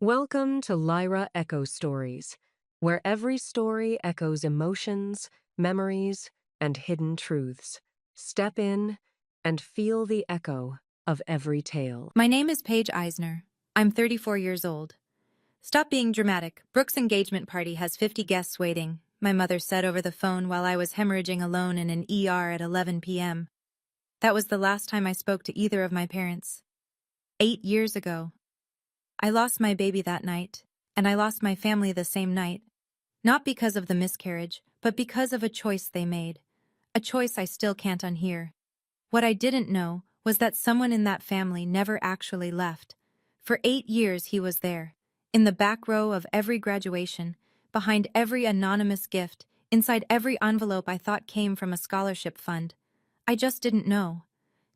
Welcome to Lyra Echo Stories, where every story echoes emotions, memories, and hidden truths. Step in and feel the echo of every tale. My name is Paige Eisner. I'm 34 years old. Stop being dramatic. Brooke's engagement party has 50 guests waiting, my mother said over the phone while I was hemorrhaging alone in an ER at 11 p.m. That was the last time I spoke to either of my parents. 8 years ago. I lost my baby that night, and I lost my family the same night. Not because of the miscarriage, but because of a choice they made. A choice I still can't unhear. What I didn't know was that someone in that family never actually left. For 8 years he was there, in the back row of every graduation, behind every anonymous gift, inside every envelope I thought came from a scholarship fund. I just didn't know.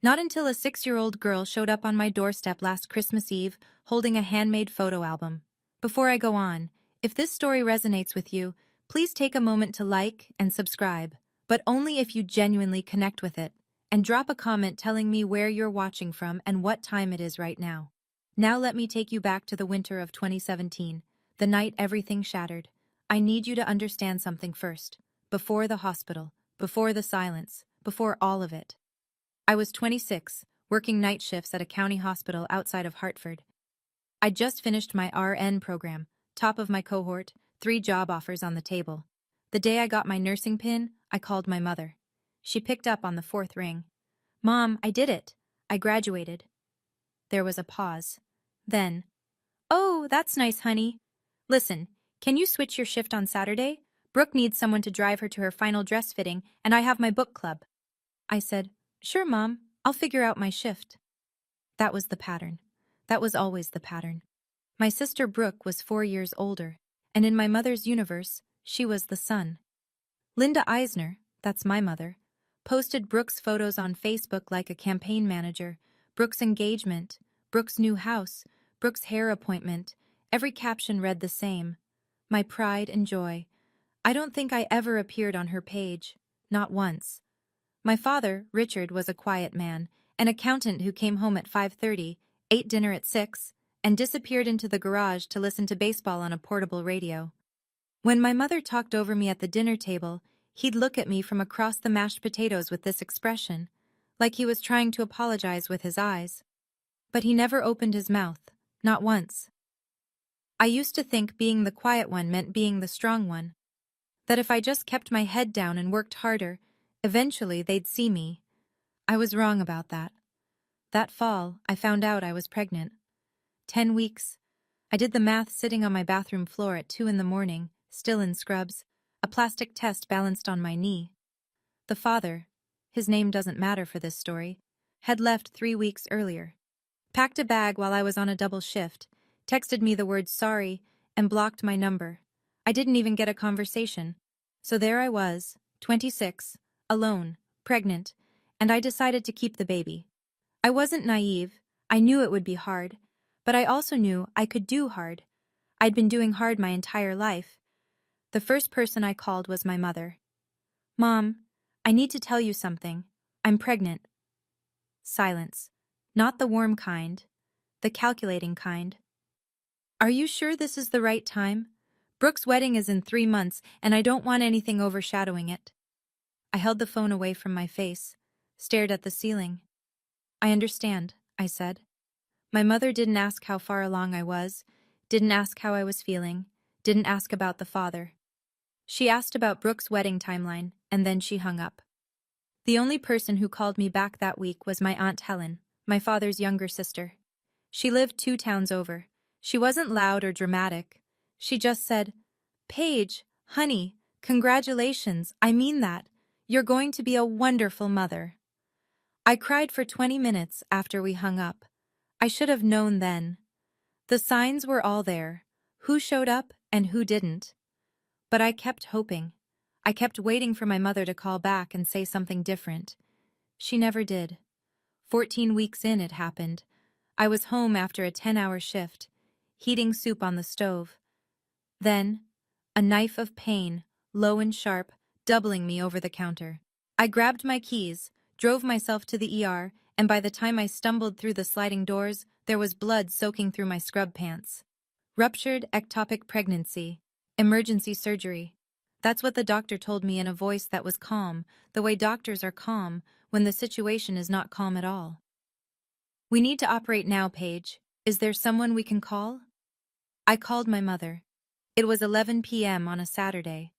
Not until a 6-year-old girl showed up on my doorstep last Christmas Eve, holding a handmade photo album. Before I go on, if this story resonates with you, please take a moment to like and subscribe, but only if you genuinely connect with it. And drop a comment telling me where you're watching from and what time it is right now. Now let me take you back to the winter of 2017, the night everything shattered. I need you to understand something first. Before the hospital, before the silence, before all of it. I was 26, working night shifts at a county hospital outside of Hartford. I'd just finished my RN program, top of my cohort, 3 job offers on the table. The day I got my nursing pin, I called my mother. She picked up on the 4th ring. "Mom, I did it. I graduated." There was a pause. Then, "Oh, that's nice, honey. Listen, can you switch your shift on Saturday? Brooke needs someone to drive her to her final dress fitting, and I have my book club." I said, "Sure, Mom. I'll figure out my shift." That was the pattern. That was always the pattern. My sister Brooke was 4 years older, and in my mother's universe, she was the son. Linda Eisner, that's my mother, posted Brooke's photos on Facebook like a campaign manager. Brooke's engagement, Brooke's new house, Brooke's hair appointment. Every caption read the same. My pride and joy. I don't think I ever appeared on her page. Not once. My father, Richard, was a quiet man, an accountant who came home at 5:30, ate dinner at 6, and disappeared into the garage to listen to baseball on a portable radio. When my mother talked over me at the dinner table, he'd look at me from across the mashed potatoes with this expression, like he was trying to apologize with his eyes. But he never opened his mouth, not once. I used to think being the quiet one meant being the strong one. That if I just kept my head down and worked harder, eventually they'd see me. I was wrong about that. That fall, I found out I was pregnant. 10 weeks. I did the math sitting on my bathroom floor at 2 in the morning, still in scrubs, a plastic test balanced on my knee. The father, his name doesn't matter for this story, had left 3 weeks earlier. Packed a bag while I was on a double shift, texted me the word sorry, and blocked my number. I didn't even get a conversation. So there I was, 26, alone, pregnant, and I decided to keep the baby. I wasn't naive. I knew it would be hard, but I also knew I could do hard. I'd been doing hard my entire life. The first person I called was my mother. "Mom, I need to tell you something. I'm pregnant." Silence. Not the warm kind. The calculating kind. "Are you sure this is the right time? Brooke's wedding is in 3 months, and I don't want anything overshadowing it." I held the phone away from my face, stared at the ceiling. "I understand," I said. My mother didn't ask how far along I was, didn't ask how I was feeling, didn't ask about the father. She asked about Brooke's wedding timeline, and then she hung up. The only person who called me back that week was my Aunt Helen, my father's younger sister. She lived 2 towns over. She wasn't loud or dramatic. She just said, "Paige, honey, congratulations, I mean that. You're going to be a wonderful mother." I cried for 20 minutes after we hung up. I should have known then. The signs were all there, who showed up and who didn't. But I kept hoping. I kept waiting for my mother to call back and say something different. She never did. 14 weeks in, it happened. I was home after a 10-hour shift, heating soup on the stove. Then, a knife of pain, low and sharp, doubling me over the counter. I grabbed my keys, drove myself to the ER, and by the time I stumbled through the sliding doors, there was blood soaking through my scrub pants. Ruptured ectopic pregnancy. Emergency surgery. That's what the doctor told me in a voice that was calm, the way doctors are calm when the situation is not calm at all. We need to operate now, Paige. Is there someone we can call? I called my mother. It was 11 p.m. on a Saturday.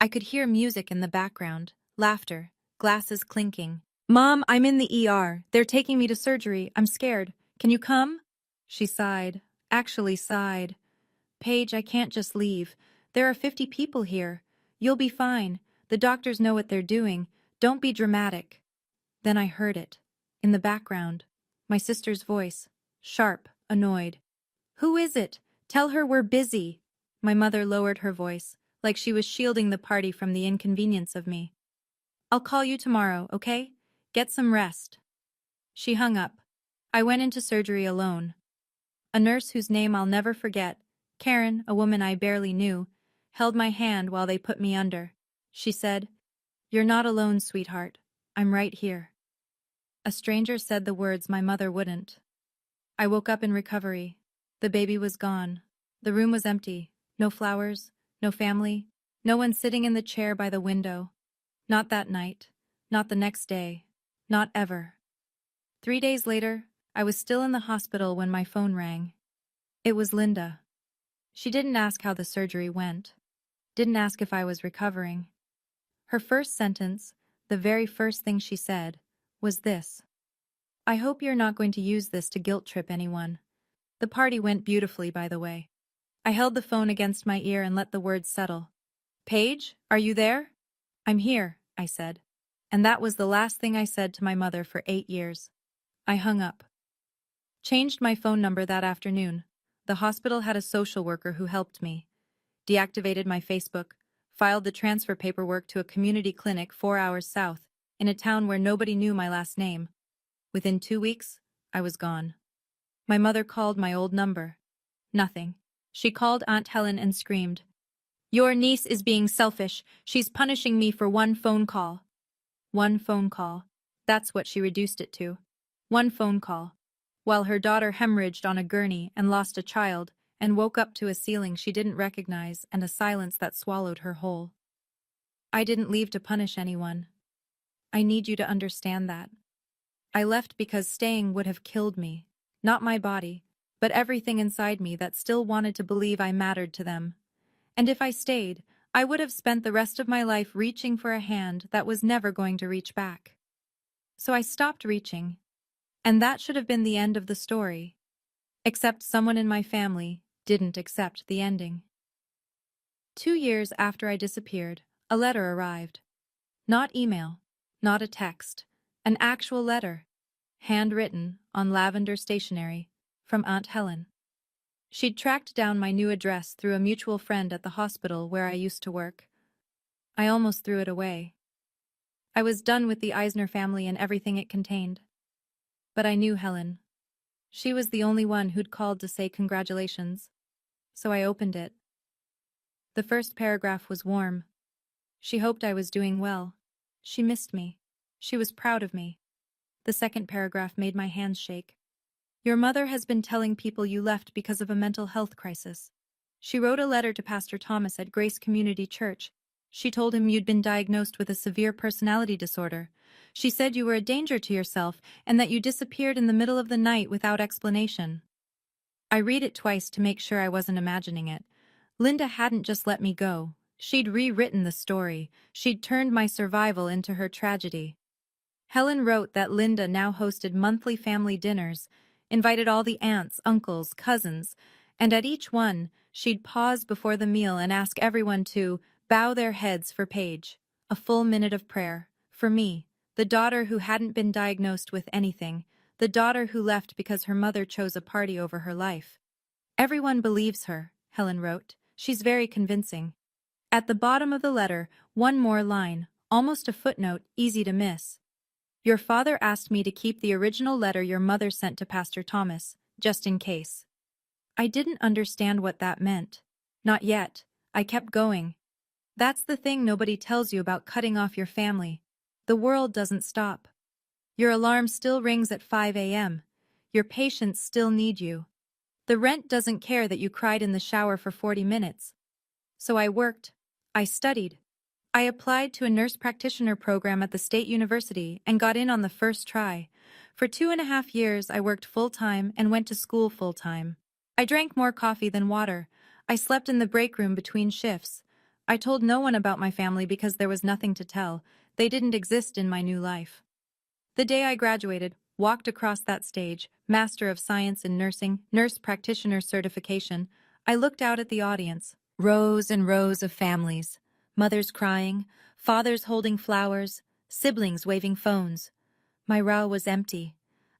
I could hear music in the background, laughter, glasses clinking. Mom, I'm in the ER. They're taking me to surgery. I'm scared. Can you come? She sighed. Actually sighed. Paige, I can't just leave. There are 50 people here. You'll be fine. The doctors know what they're doing. Don't be dramatic. Then I heard it. In the background. My sister's voice. Sharp, annoyed. Who is it? Tell her we're busy. My mother lowered her voice, like she was shielding the party from the inconvenience of me. I'll call you tomorrow, okay? Get some rest. She hung up. I went into surgery alone. A nurse whose name I'll never forget, Karen, a woman I barely knew, held my hand while they put me under. She said, "You're not alone, sweetheart. I'm right here." A stranger said the words my mother wouldn't. I woke up in recovery. The baby was gone. The room was empty. No flowers, no family, no one sitting in the chair by the window. Not that night. Not the next day. Not ever. 3 days later, I was still in the hospital when my phone rang. It was Linda. She didn't ask how the surgery went. Didn't ask if I was recovering. Her first sentence, the very first thing she said, was this. I hope you're not going to use this to guilt trip anyone. The party went beautifully, by the way. I held the phone against my ear and let the words settle. Paige, are you there? I'm here, I said. And that was the last thing I said to my mother for 8 years. I hung up. Changed my phone number that afternoon. The hospital had a social worker who helped me. Deactivated my Facebook, filed the transfer paperwork to a community clinic 4 hours south, in a town where nobody knew my last name. Within 2 weeks, I was gone. My mother called my old number. Nothing. She called Aunt Helen and screamed, "Your niece is being selfish. She's punishing me for one phone call." One phone call. That's what she reduced it to. One phone call. While her daughter hemorrhaged on a gurney and lost a child and woke up to a ceiling she didn't recognize and a silence that swallowed her whole. I didn't leave to punish anyone. I need you to understand that. I left because staying would have killed me. Not my body, but everything inside me that still wanted to believe I mattered to them. And if I stayed, I would have spent the rest of my life reaching for a hand that was never going to reach back. So I stopped reaching. And that should have been the end of the story. Except someone in my family didn't accept the ending. 2 years after I disappeared, a letter arrived. Not email, not a text, an actual letter. Handwritten, on lavender stationery, from Aunt Helen. She'd tracked down my new address through a mutual friend at the hospital where I used to work. I almost threw it away. I was done with the Eisner family and everything it contained. But I knew Helen. She was the only one who'd called to say congratulations. So I opened it. The first paragraph was warm. She hoped I was doing well. She missed me. She was proud of me. The second paragraph made my hands shake. Your mother has been telling people you left because of a mental health crisis. She wrote a letter to Pastor Thomas at Grace Community Church. She told him you'd been diagnosed with a severe personality disorder. She said you were a danger to yourself and that you disappeared in the middle of the night without explanation. I read it twice to make sure I wasn't imagining it. Linda hadn't just let me go. She'd rewritten the story. She'd turned my survival into her tragedy. Helen wrote that Linda now hosted monthly family dinners, invited all the aunts, uncles, cousins, and at each one, she'd pause before the meal and ask everyone to bow their heads for Paige, a full minute of prayer, for me, the daughter who hadn't been diagnosed with anything, the daughter who left because her mother chose a party over her life. Everyone believes her, Helen wrote. She's very convincing. At the bottom of the letter, one more line, almost a footnote, easy to miss. Your father asked me to keep the original letter your mother sent to Pastor Thomas, just in case. I didn't understand what that meant. Not yet. I kept going. That's the thing nobody tells you about cutting off your family. The world doesn't stop. Your alarm still rings at 5 a.m. Your patients still need you. The rent doesn't care that you cried in the shower for 40 minutes. So I worked. I studied. I applied to a nurse practitioner program at the state university and got in on the first try. For 2.5 years, I worked full-time and went to school full-time. I drank more coffee than water. I slept in the break room between shifts. I told no one about my family because there was nothing to tell. They didn't exist in my new life. The day I graduated, walked across that stage, Master of Science in Nursing, Nurse Practitioner certification, I looked out at the audience. Rows and rows of families. Mothers crying, fathers holding flowers, siblings waving phones. My row was empty.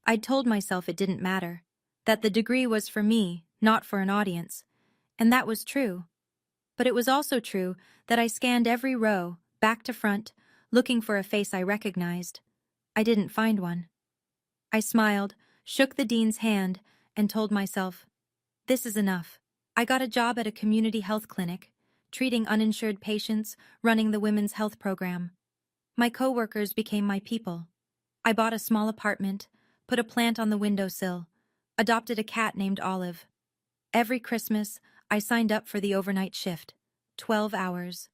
I'd told myself it didn't matter, that the degree was for me, not for an audience. And that was true. But it was also true that I scanned every row, back to front, looking for a face I recognized. I didn't find one. I smiled, shook the dean's hand, and told myself, this is enough. I got a job at a community health clinic, treating uninsured patients, running the women's health program. My coworkers became my people. I bought a small apartment, put a plant on the windowsill, adopted a cat named Olive. Every Christmas, I signed up for the overnight shift, 12 hours.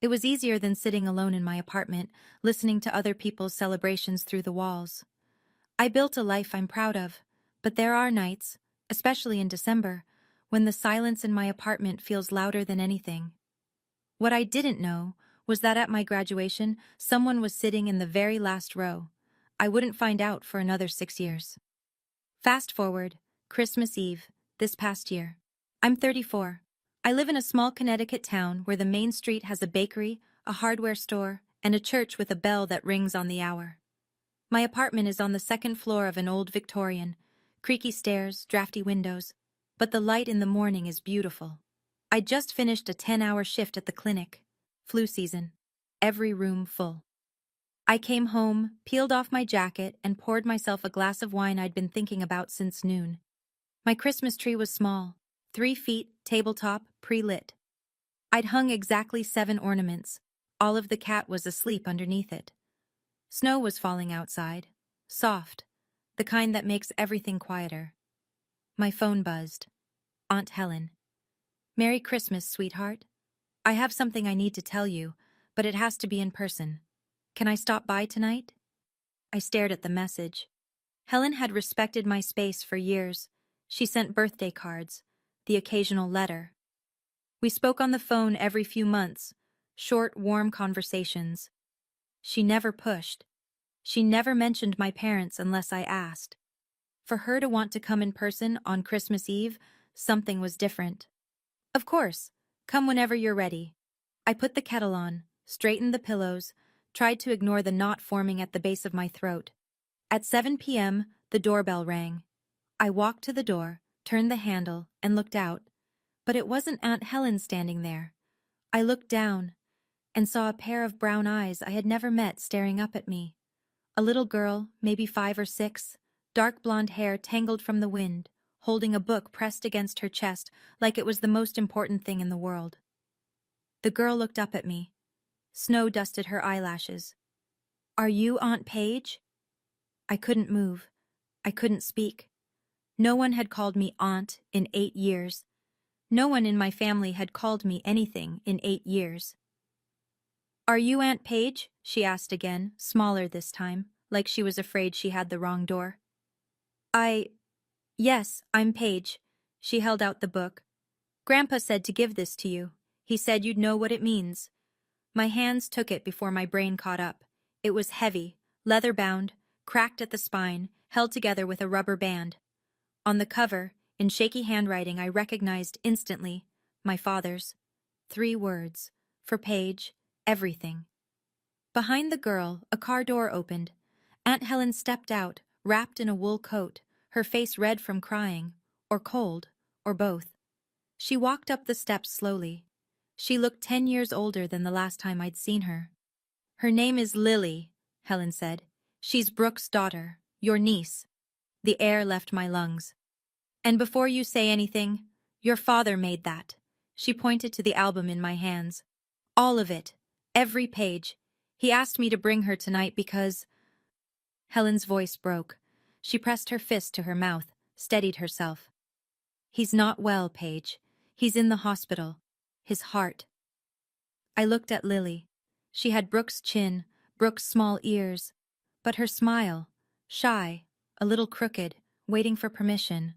It was easier than sitting alone in my apartment, listening to other people's celebrations through the walls. I built a life I'm proud of, but there are nights, especially in December, when the silence in my apartment feels louder than anything. What I didn't know was that at my graduation, someone was sitting in the very last row. I wouldn't find out for another 6 years. Fast forward, Christmas Eve, this past year. I'm 34. I live in a small Connecticut town where the main street has a bakery, a hardware store, and a church with a bell that rings on the hour. My apartment is on the second floor of an old Victorian, creaky stairs, drafty windows, but the light in the morning is beautiful. I just finished a 10-hour shift at the clinic. Flu season. Every room full. I came home, peeled off my jacket, and poured myself a glass of wine I'd been thinking about since noon. My Christmas tree was small, 3 feet, tabletop, pre-lit. I'd hung exactly 7 ornaments. Olive the cat was asleep underneath it. Snow was falling outside, soft, the kind that makes everything quieter. My phone buzzed. Aunt Helen. Merry Christmas, sweetheart. I have something I need to tell you, but it has to be in person. Can I stop by tonight? I stared at the message. Helen had respected my space for years. She sent birthday cards, the occasional letter. We spoke on the phone every few months, short, warm conversations. She never pushed. She never mentioned my parents unless I asked. For her to want to come in person on Christmas Eve, something was different. Of course, come whenever you're ready. I put the kettle on, straightened the pillows, tried to ignore the knot forming at the base of my throat. At 7 p.m., the doorbell rang. I walked to the door, turned the handle, and looked out. But it wasn't Aunt Helen standing there. I looked down and saw a pair of brown eyes I had never met staring up at me. A little girl, maybe 5 or 6, dark blonde hair tangled from the wind, holding a book pressed against her chest like it was the most important thing in the world. The girl looked up at me. Snow dusted her eyelashes. "Are you Aunt Paige?" I couldn't move. I couldn't speak. No one had called me aunt in 8 years. No one in my family had called me anything in 8 years. "Are you Aunt Paige?" she asked again, smaller this time, like she was afraid she had the wrong door. Yes, I'm Paige." She held out the book. "Grandpa said to give this to you. He said you'd know what it means." My hands took it before my brain caught up. It was heavy, leather-bound, cracked at the spine, held together with a rubber band. On the cover, in shaky handwriting I recognized instantly, my father's. 3 words. For Paige, everything. Behind the girl, a car door opened. Aunt Helen stepped out, wrapped in a wool coat, her face red from crying, or cold, or both. She walked up the steps slowly. She looked 10 years older than the last time I'd seen her. "Her name is Lily," Helen said. "She's Brooke's daughter, your niece." The air left my lungs. "And before you say anything, your father made that." She pointed to the album in my hands. "All of it. Every page. He asked me to bring her tonight because—" Helen's voice broke. She pressed her fist to her mouth, steadied herself. He's not well, Paige. He's in the hospital. His heart. I looked at Lily. She had Brooke's chin, Brooke's small ears, but her smile, shy, a little crooked, waiting for permission.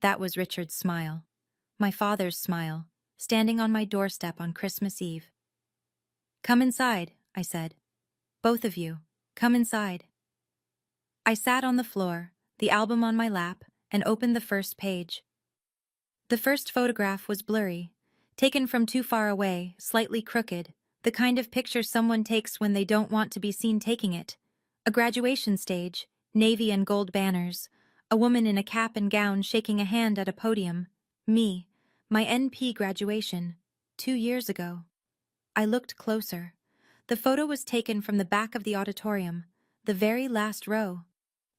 That was Richard's smile. My father's smile, standing on my doorstep on Christmas Eve. "Come inside," I said. "Both of you, come inside." I sat on the floor, the album on my lap, and opened the first page. The first photograph was blurry, taken from too far away, slightly crooked, the kind of picture someone takes when they don't want to be seen taking it. A graduation stage, navy and gold banners, a woman in a cap and gown shaking a hand at a podium. Me, my NP graduation, 2 years ago. I looked closer. The photo was taken from the back of the auditorium, the very last row.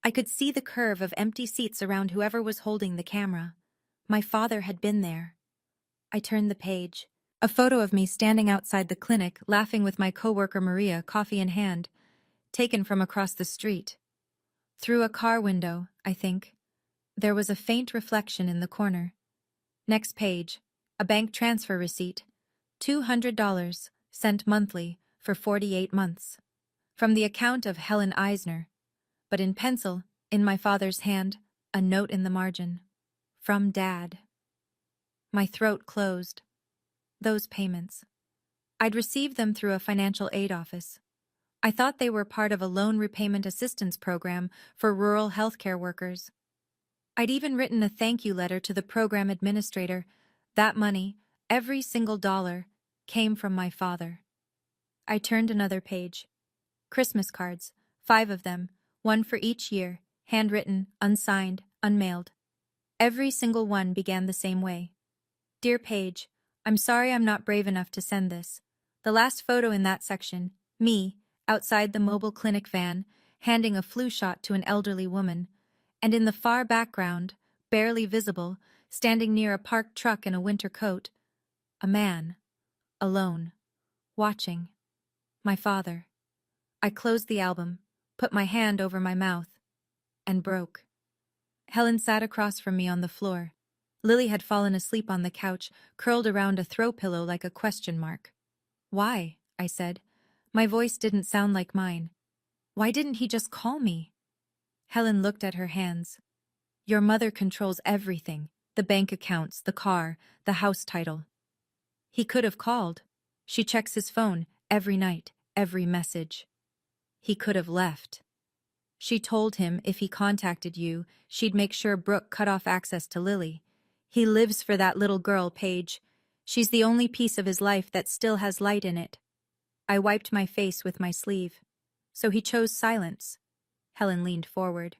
I could see the curve of empty seats around whoever was holding the camera. My father had been there. I turned the page. A photo of me standing outside the clinic, laughing with my coworker Maria, coffee in hand, taken from across the street. Through a car window, I think. There was a faint reflection in the corner. Next page, a bank transfer receipt. $200, sent monthly, for 48 months. From the account of Helen Eisner. But in pencil, in my father's hand, a note in the margin. From Dad. My throat closed. Those payments. I'd received them through a financial aid office. I thought they were part of a loan repayment assistance program for rural healthcare workers. I'd even written a thank you letter to the program administrator. That money, every single dollar, came from my father. I turned another page. Christmas cards, 5 of them, one for each year, handwritten, unsigned, unmailed. Every single one began the same way. "Dear Paige, I'm sorry I'm not brave enough to send this. The last photo in that section, me, outside the mobile clinic van, handing a flu shot to an elderly woman, and in the far background, barely visible, standing near a parked truck in a winter coat, a man, alone, watching. My father." I closed the album, put my hand over my mouth, and broke. Helen sat across from me on the floor. Lily had fallen asleep on the couch, curled around a throw pillow like a question mark. "Why?" I said. My voice didn't sound like mine. "Why didn't he just call me?" Helen looked at her hands. "Your mother controls everything, the bank accounts, the car, the house title. He could have called. She checks his phone every night, every message. He could have left. She told him if he contacted you, she'd make sure Brooke cut off access to Lily. He lives for that little girl, Paige. She's the only piece of his life that still has light in it." I wiped my face with my sleeve. "So he chose silence." Helen leaned forward.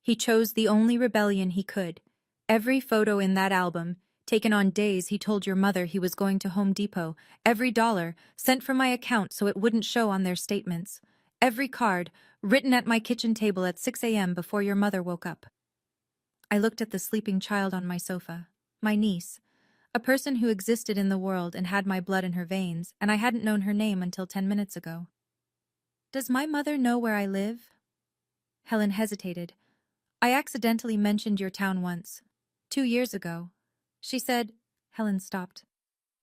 "He chose the only rebellion he could. Every photo in that album, taken on days he told your mother he was going to Home Depot, every dollar, sent from my account so it wouldn't show on their statements. Every card, written at my kitchen table at 6 a.m. before your mother woke up." I looked at the sleeping child on my sofa, my niece, a person who existed in the world and had my blood in her veins, and I hadn't known her name until 10 minutes ago. "Does my mother know where I live?" Helen hesitated. "I accidentally mentioned your town once, 2 years ago. She said—" Helen stopped.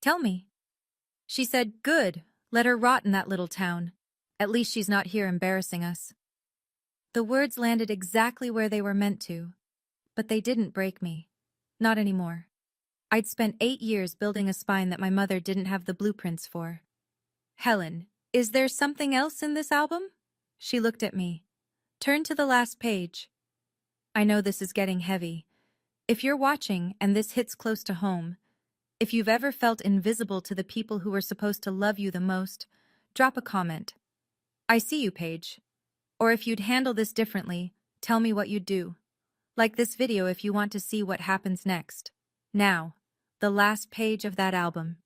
"Tell me." "She said, good, let her rot in that little town. At least she's not here embarrassing us." The words landed exactly where they were meant to, but they didn't break me. Not anymore. I'd spent 8 years building a spine that my mother didn't have the blueprints for. "Helen, is there something else in this album?" She looked at me. "Turn to the last page." I know this is getting heavy. If you're watching and this hits close to home, if you've ever felt invisible to the people who were supposed to love you the most, drop a comment. "I see you, Paige." Or if you'd handle this differently, tell me what you'd do. Like this video if you want to see what happens next. Now, the last page of that album.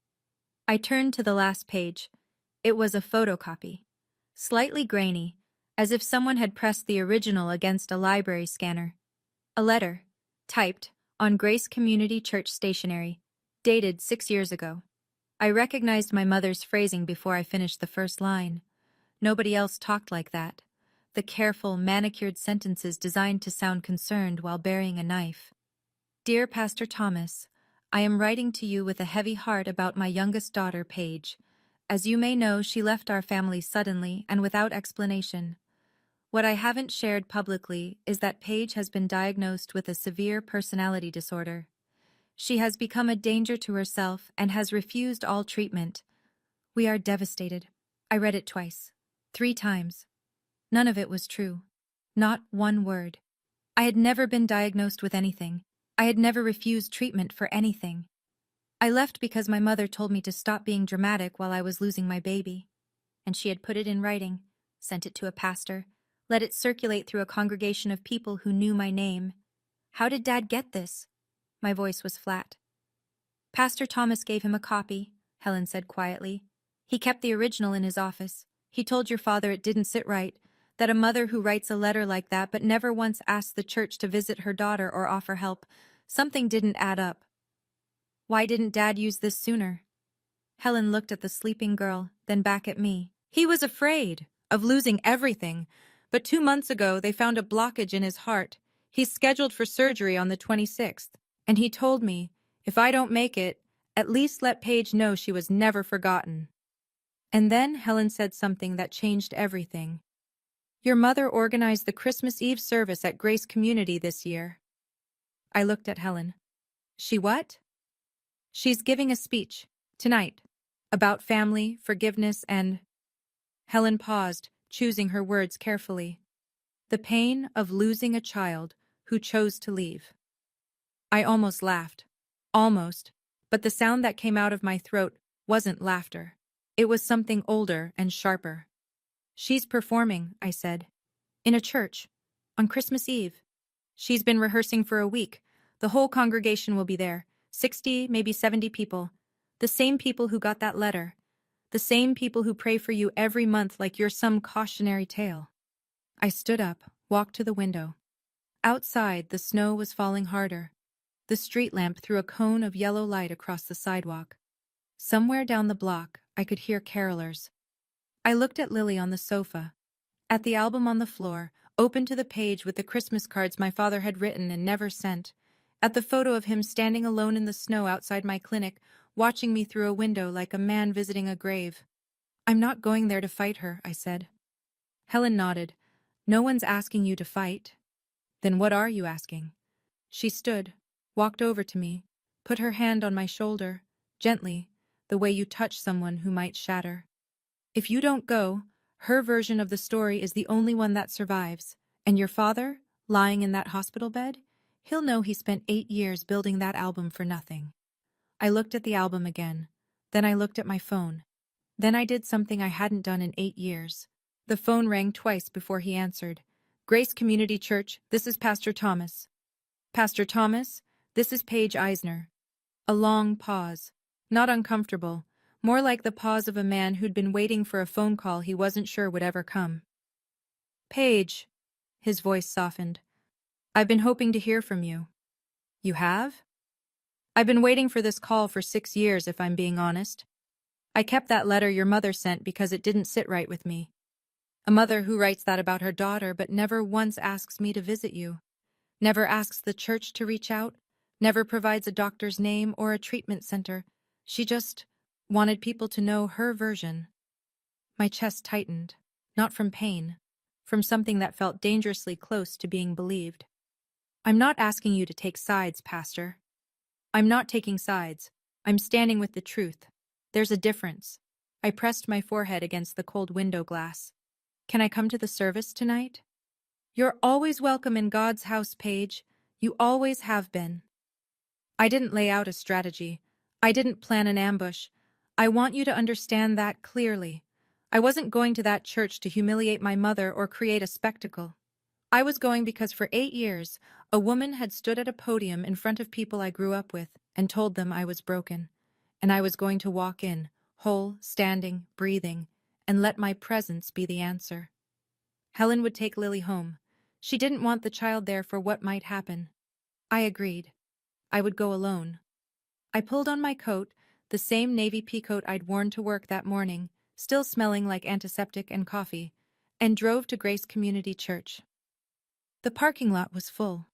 I turned to the last page. It was a photocopy. Slightly grainy, as if someone had pressed the original against a library scanner. A letter, typed, on Grace Community Church stationery, dated 6 years ago. I recognized my mother's phrasing before I finished the first line. Nobody else talked like that. The careful, manicured sentences designed to sound concerned while burying a knife. Dear Pastor Thomas, I am writing to you with a heavy heart about my youngest daughter, Paige. As you may know, she left our family suddenly and without explanation. What I haven't shared publicly is that Paige has been diagnosed with a severe personality disorder. She has become a danger to herself and has refused all treatment. We are devastated. I read it twice. 3 times. None of it was true. Not one word. I had never been diagnosed with anything. I had never refused treatment for anything. I left because my mother told me to stop being dramatic while I was losing my baby. And she had put it in writing, sent it to a pastor, let it circulate through a congregation of people who knew my name. How did Dad get this? My voice was flat. Pastor Thomas gave him a copy, Helen said quietly. He kept the original in his office. He told your father it didn't sit right, that a mother who writes a letter like that but never once asks the church to visit her daughter or offer help, something didn't add up. Why didn't Dad use this sooner? Helen looked at the sleeping girl, then back at me. He was afraid of losing everything, but 2 months ago they found a blockage in his heart. He's scheduled for surgery on the 26th, and he told me, if I don't make it, at least let Paige know she was never forgotten. And then Helen said something that changed everything. Your mother organized the Christmas Eve service at Grace Community this year. I looked at Helen. She what? She's giving a speech, tonight, about family, forgiveness, and... Helen paused, choosing her words carefully. The pain of losing a child who chose to leave. I almost laughed. Almost. But the sound that came out of my throat wasn't laughter. It was something older and sharper. She's performing, I said. In a church. On Christmas Eve. She's been rehearsing for a week. The whole congregation will be there. 60, maybe 70 people. The same people who got that letter. The same people who pray for you every month like you're some cautionary tale. I stood up, walked to the window. Outside, the snow was falling harder. The street lamp threw a cone of yellow light across the sidewalk. Somewhere down the block, I could hear carolers. I looked at Lily on the sofa, at the album on the floor, open to the page with the Christmas cards my father had written and never sent, at the photo of him standing alone in the snow outside my clinic, watching me through a window like a man visiting a grave. I'm not going there to fight her, I said. Helen nodded. No one's asking you to fight. Then what are you asking? She stood, walked over to me, put her hand on my shoulder, gently, the way you touch someone who might shatter. If you don't go, her version of the story is the only one that survives, and your father, lying in that hospital bed, he'll know he spent 8 years building that album for nothing. I looked at the album again. Then I looked at my phone. Then I did something I hadn't done in 8 years. The phone rang twice before he answered. Grace Community Church, this is Pastor Thomas. Pastor Thomas, this is Paige Eisner. A long pause. Not uncomfortable. More like the pause of a man who'd been waiting for a phone call he wasn't sure would ever come. Paige, his voice softened. I've been hoping to hear from you. You have? I've been waiting for this call for 6 years, if I'm being honest. I kept that letter your mother sent because it didn't sit right with me. A mother who writes that about her daughter but never once asks me to visit you. Never asks the church to reach out. Never provides a doctor's name or a treatment center. She just wanted people to know her version. My chest tightened, not from pain, from something that felt dangerously close to being believed. I'm not asking you to take sides, Pastor. I'm not taking sides. I'm standing with the truth. There's a difference. I pressed my forehead against the cold window glass. Can I come to the service tonight? You're always welcome in God's house, Paige. You always have been. I didn't lay out a strategy. I didn't plan an ambush. I want you to understand that clearly. I wasn't going to that church to humiliate my mother or create a spectacle. I was going because for 8 years, a woman had stood at a podium in front of people I grew up with and told them I was broken. And I was going to walk in, whole, standing, breathing, and let my presence be the answer. Helen would take Lily home. She didn't want the child there for what might happen. I agreed. I would go alone. I pulled on my coat, the same navy pea coat I'd worn to work that morning, still smelling like antiseptic and coffee, and drove to Grace Community Church. The parking lot was full.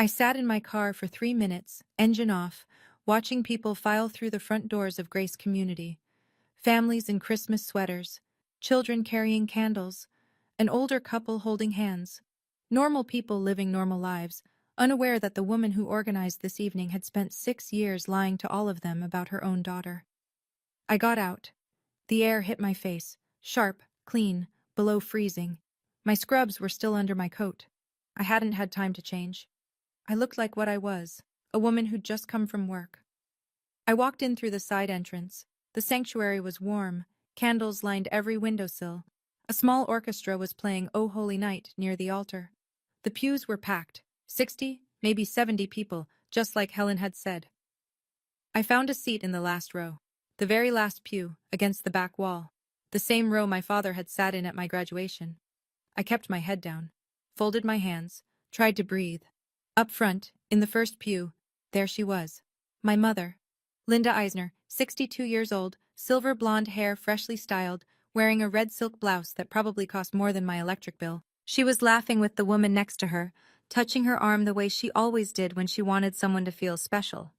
I sat in my car for 3 minutes, engine off, watching people file through the front doors of Grace Community. Families in Christmas sweaters, children carrying candles, an older couple holding hands. Normal people living normal lives, unaware that the woman who organized this evening had spent 6 years lying to all of them about her own daughter. I got out. The air hit my face, sharp, clean, below freezing. My scrubs were still under my coat. I hadn't had time to change. I looked like what I was, a woman who'd just come from work. I walked in through the side entrance. The sanctuary was warm. Candles lined every windowsill. A small orchestra was playing "O Holy Night" near the altar. The pews were packed, 60, maybe 70 people, just like Helen had said. I found a seat in the last row, the very last pew, against the back wall, the same row my father had sat in at my graduation. I kept my head down, folded my hands, tried to breathe. Up front, in the first pew, there she was, my mother, Linda Eisner, 62 years old, silver blonde hair freshly styled, wearing a red silk blouse that probably cost more than my electric bill. She was laughing with the woman next to her, touching her arm the way she always did when she wanted someone to feel special.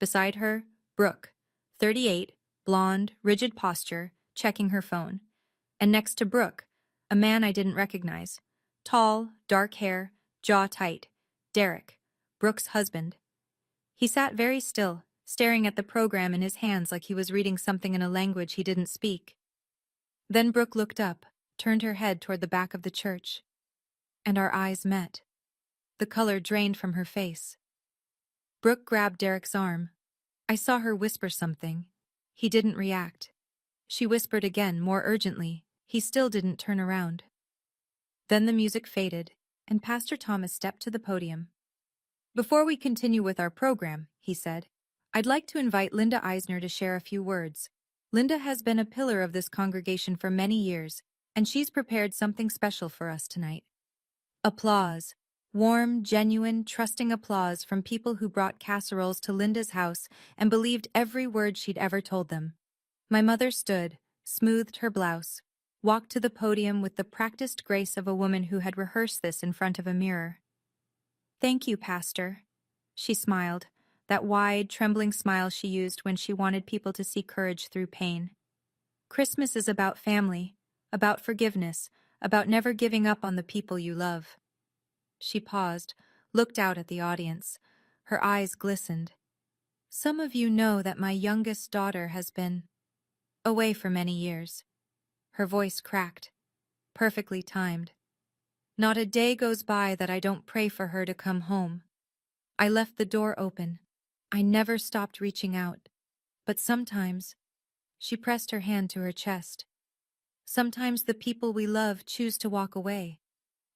Beside her, Brooke, 38, blonde, rigid posture, checking her phone. And next to Brooke, a man I didn't recognize. Tall, dark hair, jaw tight. Derek, Brooke's husband. He sat very still, staring at the program in his hands like he was reading something in a language he didn't speak. Then Brooke looked up, turned her head toward the back of the church. And our eyes met. The color drained from her face. Brooke grabbed Derek's arm. I saw her whisper something. He didn't react. She whispered again, more urgently. He still didn't turn around. Then the music faded, and Pastor Thomas stepped to the podium. "Before we continue with our program," he said, "I'd like to invite Linda Eisner to share a few words. Linda has been a pillar of this congregation for many years, and she's prepared something special for us tonight." Applause. Warm, genuine, trusting applause from people who brought casseroles to Linda's house and believed every word she'd ever told them. My mother stood, smoothed her blouse, walked to the podium with the practiced grace of a woman who had rehearsed this in front of a mirror. "Thank you, Pastor." She smiled, that wide, trembling smile she used when she wanted people to see courage through pain. "Christmas is about family, about forgiveness, about never giving up on the people you love." She paused, looked out at the audience. Her eyes glistened. "Some of you know that my youngest daughter has been away for many years." Her voice cracked, perfectly timed. "Not a day goes by that I don't pray for her to come home. I left the door open. I never stopped reaching out. But sometimes," she pressed her hand to her chest, "sometimes the people we love choose to walk away,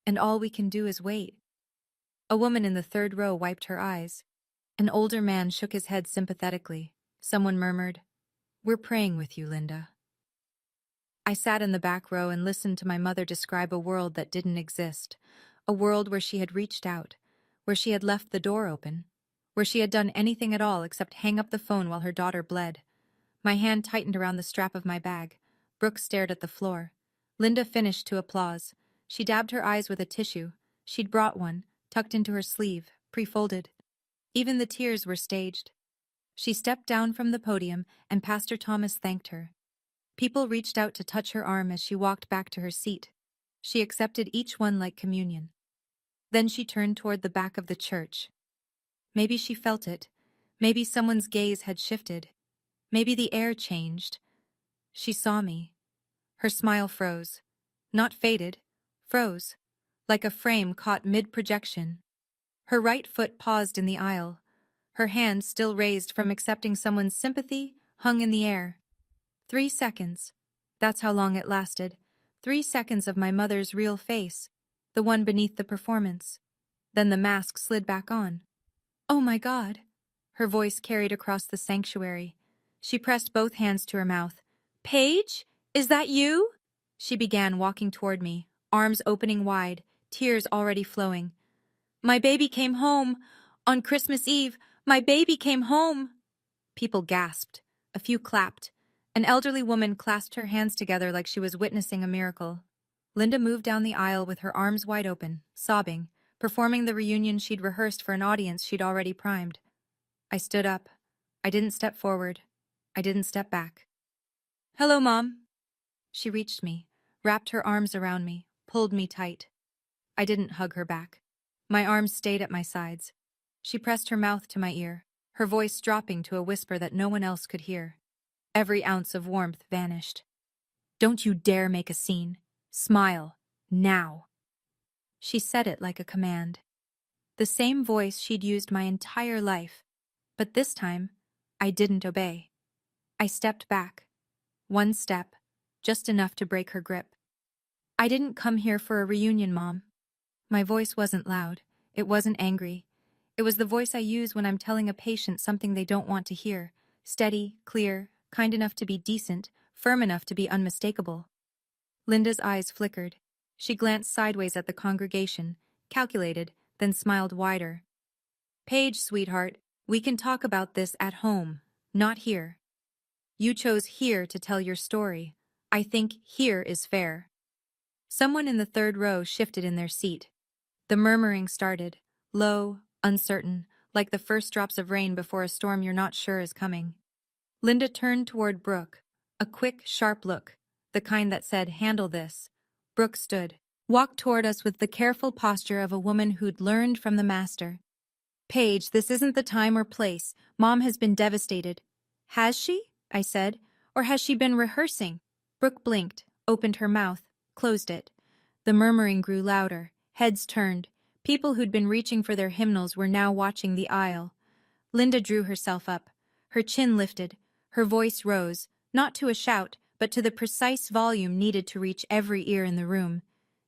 and all we can do is wait." A woman in the third row wiped her eyes. An older man shook his head sympathetically. Someone murmured, "We're praying with you, Linda." I sat in the back row and listened to my mother describe a world that didn't exist, a world where she had reached out, where she had left the door open, where she had done anything at all except hang up the phone while her daughter bled. My hand tightened around the strap of my bag. Brooke stared at the floor. Linda finished to applause. She dabbed her eyes with a tissue. She'd brought one, tucked into her sleeve, pre-folded. Even the tears were staged. She stepped down from the podium, and Pastor Thomas thanked her. People reached out to touch her arm as she walked back to her seat. She accepted each one like communion. Then she turned toward the back of the church. Maybe she felt it. Maybe someone's gaze had shifted. Maybe the air changed. She saw me. Her smile froze. Not faded, froze, like a frame caught mid-projection. Her right foot paused in the aisle. Her hand, still raised from accepting someone's sympathy, hung in the air. 3 seconds. That's how long it lasted. 3 seconds of my mother's real face, the one beneath the performance. Then the mask slid back on. "Oh my God!" Her voice carried across the sanctuary. She pressed both hands to her mouth. "Paige? Is that you?" She began walking toward me, arms opening wide, tears already flowing. "My baby came home. On Christmas Eve, my baby came home." People gasped. A few clapped. An elderly woman clasped her hands together like she was witnessing a miracle. Linda moved down the aisle with her arms wide open, sobbing, performing the reunion she'd rehearsed for an audience she'd already primed. I stood up. I didn't step forward. I didn't step back. "Hello, Mom." She reached me, wrapped her arms around me, pulled me tight. I didn't hug her back. My arms stayed at my sides. She pressed her mouth to my ear, her voice dropping to a whisper that no one else could hear. Every ounce of warmth vanished. "Don't you dare make a scene. Smile. Now." She said it like a command. The same voice she'd used my entire life. But this time, I didn't obey. I stepped back. One step, just enough to break her grip. "I didn't come here for a reunion, Mom." My voice wasn't loud. It wasn't angry. It was the voice I use when I'm telling a patient something they don't want to hear. Steady, clear, kind enough to be decent, firm enough to be unmistakable. Linda's eyes flickered. She glanced sideways at the congregation, calculated, then smiled wider. "Paige, sweetheart, we can talk about this at home, not here. You chose here to tell your story. I think here is fair." Someone in the third row shifted in their seat. The murmuring started, low, uncertain, like the first drops of rain before a storm you're not sure is coming. Linda turned toward Brooke, a quick, sharp look, the kind that said, "Handle this." Brooke stood, walked toward us with the careful posture of a woman who'd learned from the master. "Paige, this isn't the time or place. Mom has been devastated." "Has she?" I said. "Or has she been rehearsing?" Brooke blinked, opened her mouth, closed it. The murmuring grew louder, heads turned. People who'd been reaching for their hymnals were now watching the aisle. Linda drew herself up. Her chin lifted. Her voice rose, not to a shout, but to the precise volume needed to reach every ear in the room.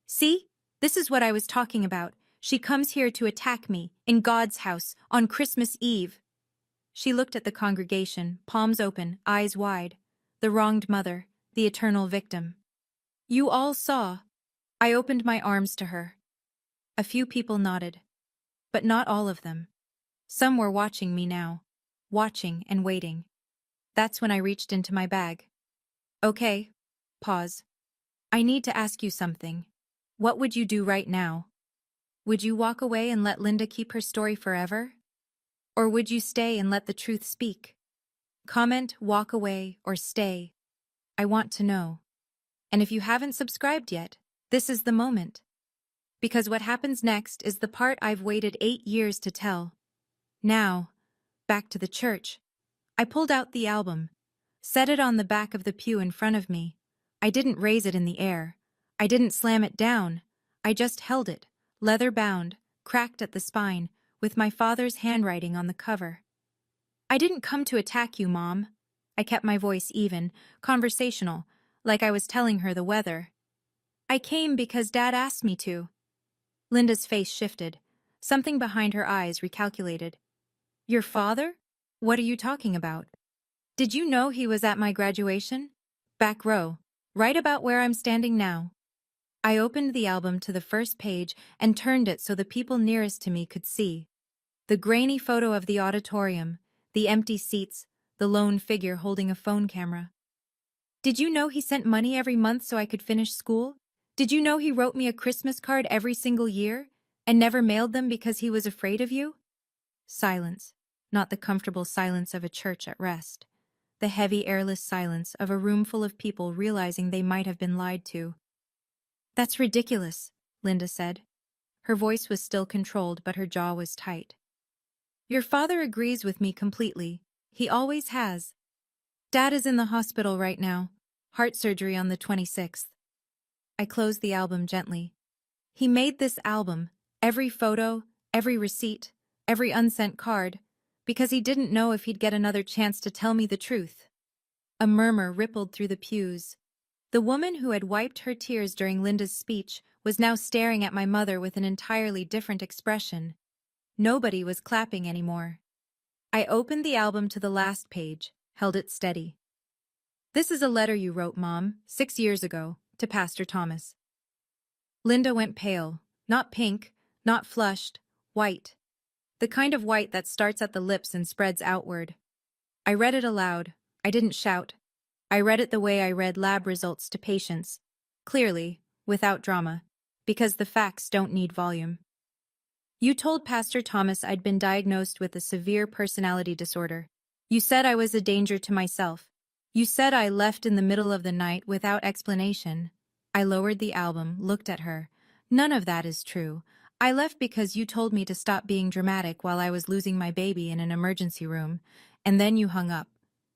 "See? This is what I was talking about. She comes here to attack me, in God's house, on Christmas Eve." She looked at the congregation, palms open, eyes wide. The wronged mother, the eternal victim. "You all saw." I opened my arms to her. A few people nodded. But not all of them. Some were watching me now. Watching and waiting. That's when I reached into my bag. "Okay." Pause. "I need to ask you something. What would you do right now? Would you walk away and let Linda keep her story forever? Or would you stay and let the truth speak? Comment, walk away, or stay. I want to know. And if you haven't subscribed yet, this is the moment. Because what happens next is the part I've waited 8 years to tell. Now, back to the church. I pulled out the album, set it on the back of the pew in front of me. I didn't raise it in the air. I didn't slam it down. I just held it, leather-bound, cracked at the spine, with my father's handwriting on the cover. "I didn't come to attack you, Mom." I kept my voice even, conversational, like I was telling her the weather. "I came because Dad asked me to." Linda's face shifted. Something behind her eyes recalculated. "Your father? What are you talking about? Did you know he was at my graduation?" "Back row, right about where I'm standing now." I opened the album to the first page and turned it so the people nearest to me could see. The grainy photo of the auditorium, the empty seats, the lone figure holding a phone camera. "Did you know he sent money every month so I could finish school? Did you know he wrote me a Christmas card every single year and never mailed them because he was afraid of you?" Silence, not the comfortable silence of a church at rest. The heavy, airless silence of a room full of people realizing they might have been lied to. "That's ridiculous," Linda said. Her voice was still controlled, but her jaw was tight. "Your father agrees with me completely. He always has. Dad is in the hospital right now. Heart surgery on the 26th. I closed the album gently. He made this album, every photo, every receipt, every unsent card, because he didn't know if he'd get another chance to tell me the truth. A murmur rippled through the pews. The woman who had wiped her tears during Linda's speech was now staring at my mother with an entirely different expression. Nobody was clapping anymore. I opened the album to the last page, held it steady. "This is a letter you wrote, Mom, 6 years ago, to Pastor Thomas." Linda went pale, not pink, not flushed, white. The kind of white that starts at the lips and spreads outward. I read it aloud. I didn't shout. I read it the way I read lab results to patients. Clearly, without drama. Because the facts don't need volume. You told Pastor Thomas I'd been diagnosed with a severe personality disorder. You said I was a danger to myself. You said I left in the middle of the night without explanation. I lowered the album, looked at her. None of that is true. I left because you told me to stop being dramatic while I was losing my baby in an emergency room. And then you hung up.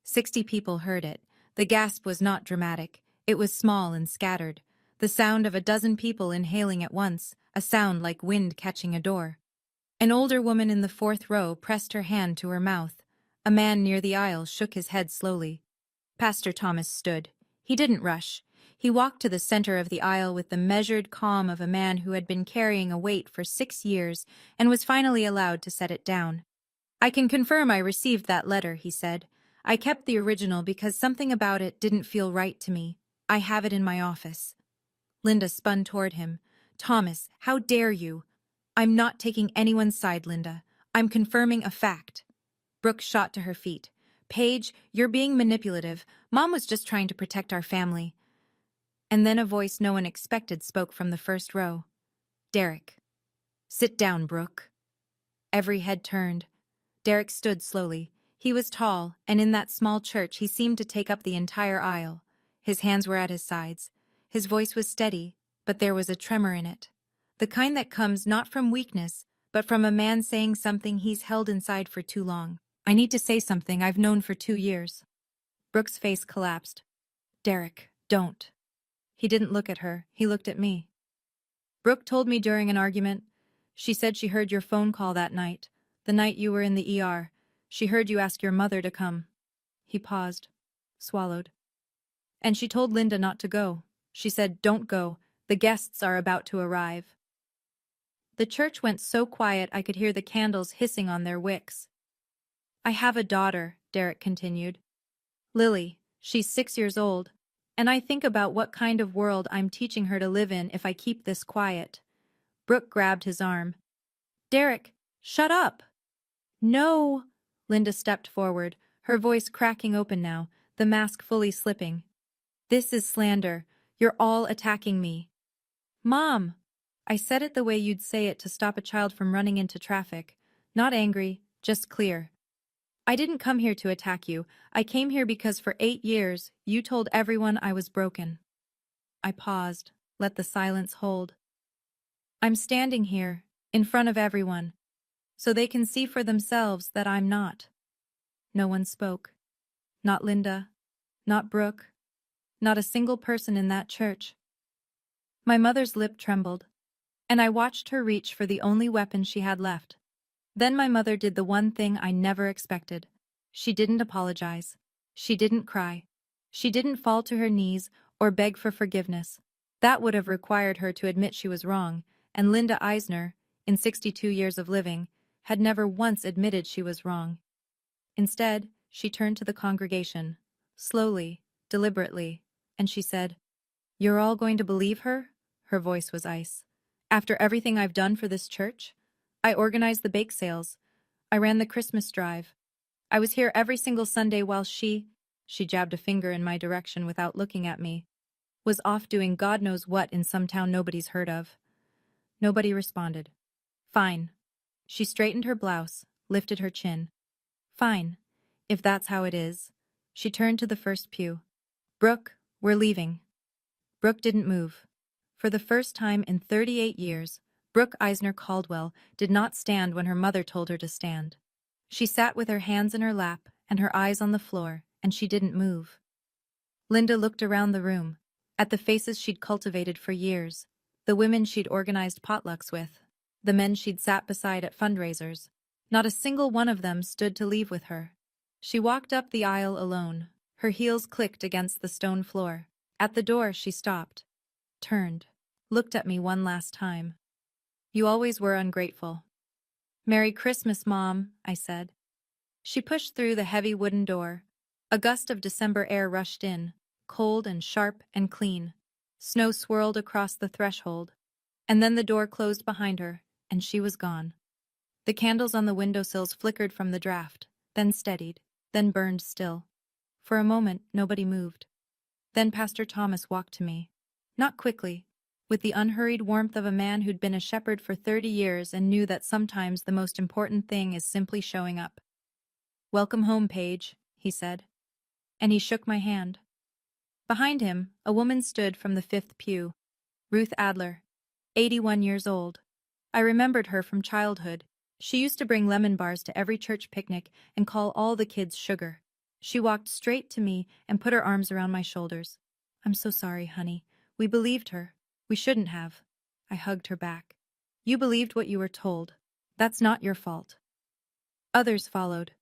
60 people heard it. The gasp was not dramatic. It was small and scattered. The sound of a dozen people inhaling at once, a sound like wind catching a door. An older woman in the fourth row pressed her hand to her mouth. A man near the aisle shook his head slowly. Pastor Thomas stood. He didn't rush. He walked to the center of the aisle with the measured calm of a man who had been carrying a weight for 6 years and was finally allowed to set it down. I can confirm I received that letter, he said. I kept the original because something about it didn't feel right to me. I have it in my office. Linda spun toward him. Thomas, how dare you? I'm not taking anyone's side, Linda. I'm confirming a fact. Brooke shot to her feet. Paige, you're being manipulative. Mom was just trying to protect our family. And then a voice no one expected spoke from the first row. Derek. Sit down, Brooke. Every head turned. Derek stood slowly. He was tall, and in that small church he seemed to take up the entire aisle. His hands were at his sides. His voice was steady, but there was a tremor in it. The kind that comes not from weakness, but from a man saying something he's held inside for too long. I need to say something I've known for 2 years. Brooke's face collapsed. Derek, don't. He didn't look at her. He looked at me. Brooke told me during an argument. She said she heard your phone call that night, the night you were in the ER. She heard you ask your mother to come. He paused, swallowed. And she told Linda not to go. She said, don't go. The guests are about to arrive. The church went so quiet I could hear the candles hissing on their wicks. I have a daughter, Derek continued. Lily, she's 6 years old. And I think about what kind of world I'm teaching her to live in if I keep this quiet. Brooke grabbed his arm. Derek, shut up! No! Linda stepped forward, her voice cracking open now, the mask fully slipping. This is slander. You're all attacking me. Mom! I said it the way you'd say it to stop a child from running into traffic. Not angry, just clear. I didn't come here to attack you. I came here because for 8 years, you told everyone I was broken. I paused, let the silence hold. I'm standing here, in front of everyone, so they can see for themselves that I'm not. No one spoke. Not Linda, not Brooke, not a single person in that church. My mother's lip trembled, and I watched her reach for the only weapon she had left. Then my mother did the one thing I never expected. She didn't apologize. She didn't cry. She didn't fall to her knees or beg for forgiveness. That would have required her to admit she was wrong, and Linda Eisner, in 62 years of living, had never once admitted she was wrong. Instead, she turned to the congregation, slowly, deliberately, and she said, You're all going to believe her? Her voice was ice. After everything I've done for this church? I organized the bake sales. I ran the Christmas drive. I was here every single Sunday while she jabbed a finger in my direction without looking at me, was off doing God knows what in some town nobody's heard of. Nobody responded. Fine. She straightened her blouse, lifted her chin. Fine. If that's how it is. She turned to the first pew. Brooke, we're leaving. Brooke didn't move. For the first time in 38 years, Brooke Eisner Caldwell did not stand when her mother told her to stand. She sat with her hands in her lap and her eyes on the floor, and she didn't move. Linda looked around the room, at the faces she'd cultivated for years, the women she'd organized potlucks with, the men she'd sat beside at fundraisers. Not a single one of them stood to leave with her. She walked up the aisle alone. Her heels clicked against the stone floor. At the door, she stopped, turned, looked at me one last time. You always were ungrateful. Merry Christmas, Mom, I said. She pushed through the heavy wooden door. A gust of December air rushed in, cold and sharp and clean. Snow swirled across the threshold. And then the door closed behind her, and she was gone. The candles on the windowsills flickered from the draft, then steadied, then burned still. For a moment, nobody moved. Then Pastor Thomas walked to me. Not quickly. with the unhurried warmth of a man who'd been a shepherd for 30 years and knew that sometimes the most important thing is simply showing up. "Welcome home, Paige," he said, and he shook my hand. Behind him, a woman stood from the fifth pew, Ruth Adler, 81 years old. I remembered her from childhood. She used to bring lemon bars to every church picnic and call all the kids sugar. She walked straight to me and put her arms around my shoulders. "I'm so sorry, honey. We believed her. We shouldn't have." I hugged her back. "You believed what you were told. That's not your fault." Others followed,